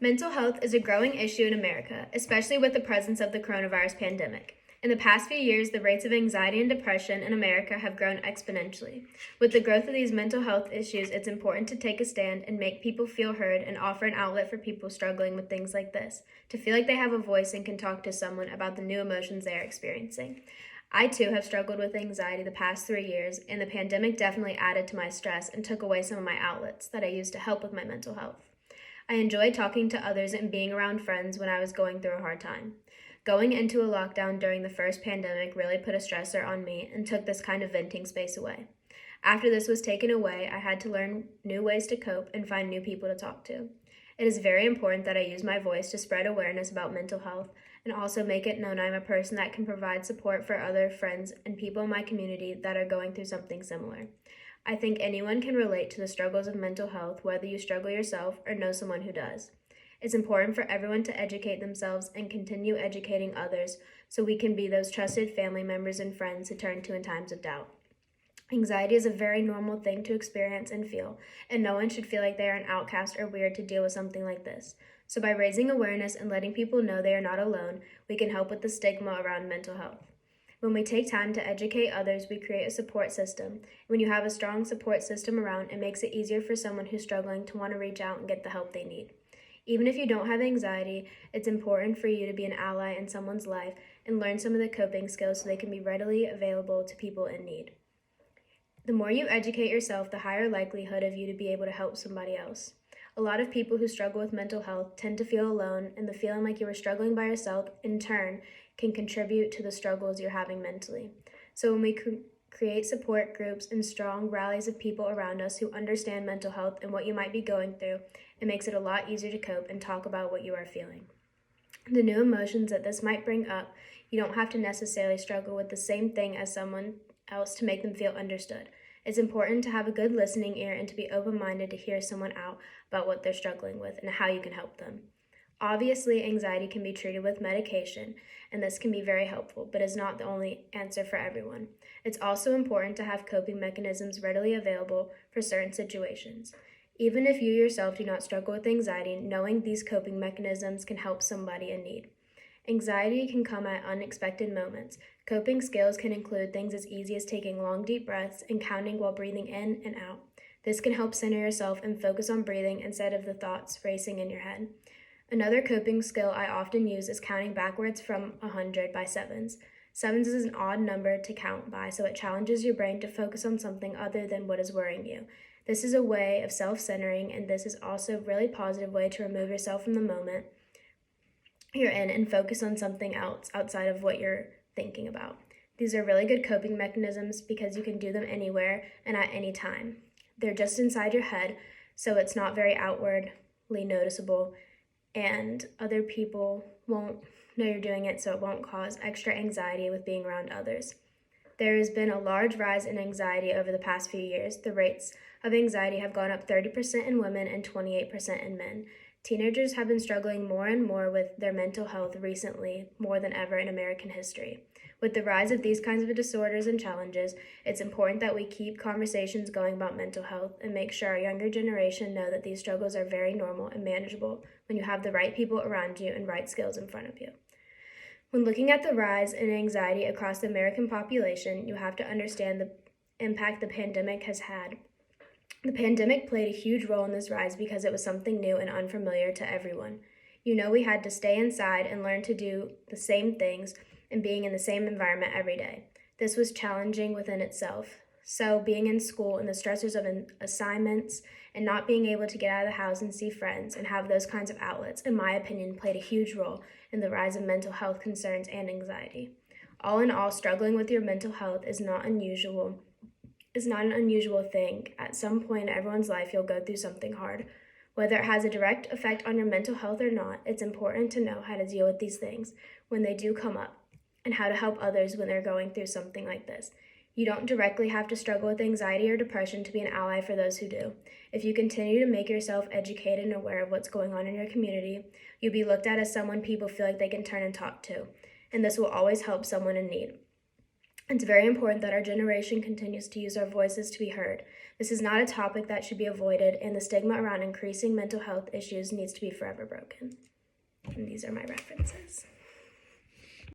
Mental health is a growing issue in America, especially with the presence of the coronavirus pandemic. In the past few years, the rates of anxiety and depression in America have grown exponentially. With the growth of these mental health issues, it's important to take a stand and make people feel heard and offer an outlet for people struggling with things like this, to feel like they have a voice and can talk to someone about the new emotions they are experiencing. I too have struggled with anxiety the past 3 years, and the pandemic definitely added to my stress and took away some of my outlets that I used to help with my mental health. I enjoyed talking to others and being around friends when I was going through a hard time. Going into a lockdown during the first pandemic really put a stressor on me and took this kind of venting space away. After this was taken away, I had to learn new ways to cope and find new people to talk to. It is very important that I use my voice to spread awareness about mental health and also make it known I'm a person that can provide support for other friends and people in my community that are going through something similar. I think anyone can relate to the struggles of mental health, whether you struggle yourself or know someone who does. It's important for everyone to educate themselves and continue educating others so we can be those trusted family members and friends to turn to in times of doubt. Anxiety is a very normal thing to experience and feel, and no one should feel like they are an outcast or weird to deal with something like this. So by raising awareness and letting people know they are not alone, we can help with the stigma around mental health. When we take time to educate others, we create a support system. When you have a strong support system around, it makes it easier for someone who's struggling to want to reach out and get the help they need. Even if you don't have anxiety, it's important for you to be an ally in someone's life and learn some of the coping skills so they can be readily available to people in need. The more you educate yourself, the higher likelihood of you to be able to help somebody else. A lot of people who struggle with mental health tend to feel alone, and the feeling like you are struggling by yourself, in turn, can contribute to the struggles you're having mentally. So when we create support groups and strong rallies of people around us who understand mental health and what you might be going through, it makes it a lot easier to cope and talk about what you are feeling. The new emotions that this might bring up, you don't have to necessarily struggle with the same thing as someone else to make them feel understood. It's important to have a good listening ear and to be open-minded to hear someone out about what they're struggling with and how you can help them. Obviously, anxiety can be treated with medication, and this can be very helpful, but is not the only answer for everyone. It's also important to have coping mechanisms readily available for certain situations. Even if you yourself do not struggle with anxiety, knowing these coping mechanisms can help somebody in need. Anxiety can come at unexpected moments. Coping skills can include things as easy as taking long, deep breaths and counting while breathing in and out. This can help center yourself and focus on breathing instead of the thoughts racing in your head. Another coping skill I often use is counting backwards from 100 by sevens. Sevens is an odd number to count by, so it challenges your brain to focus on something other than what is worrying you. This is a way of self-centering, and this is also a really positive way to remove yourself from the moment you're in and focus on something else outside of what you're thinking about. These are really good coping mechanisms because you can do them anywhere and at any time. They're just inside your head, so it's not very outwardly noticeable, and other people won't know you're doing it, so it won't cause extra anxiety with being around others. There has been a large rise in anxiety over the past few years. The rates of anxiety have gone up 30% in women and 28% in men. Teenagers have been struggling more and more with their mental health recently, more than ever in American history. With the rise of these kinds of disorders and challenges, it's important that we keep conversations going about mental health and make sure our younger generation know that these struggles are very normal and manageable when you have the right people around you and right skills in front of you. When looking at the rise in anxiety across the American population, you have to understand the impact the pandemic has had. The pandemic played a huge role in this rise because it was something new and unfamiliar to everyone. We had to stay inside and learn to do the same things and being in the same environment every day. This was challenging within itself. So being in school and the stressors of assignments and not being able to get out of the house and see friends and have those kinds of outlets, in my opinion, played a huge role in the rise of mental health concerns and anxiety. All in all, struggling with your mental health is not an unusual thing. At some point in everyone's life, you'll go through something hard. Whether it has a direct effect on your mental health or not, it's important to know how to deal with these things when they do come up and how to help others when they're going through something like this. You don't directly have to struggle with anxiety or depression to be an ally for those who do. If you continue to make yourself educated and aware of what's going on in your community, you'll be looked at as someone people feel like they can turn and talk to, and this will always help someone in need. It's very important that our generation continues to use our voices to be heard. This is not a topic that should be avoided, and the stigma around increasing mental health issues needs to be forever broken. And these are my references.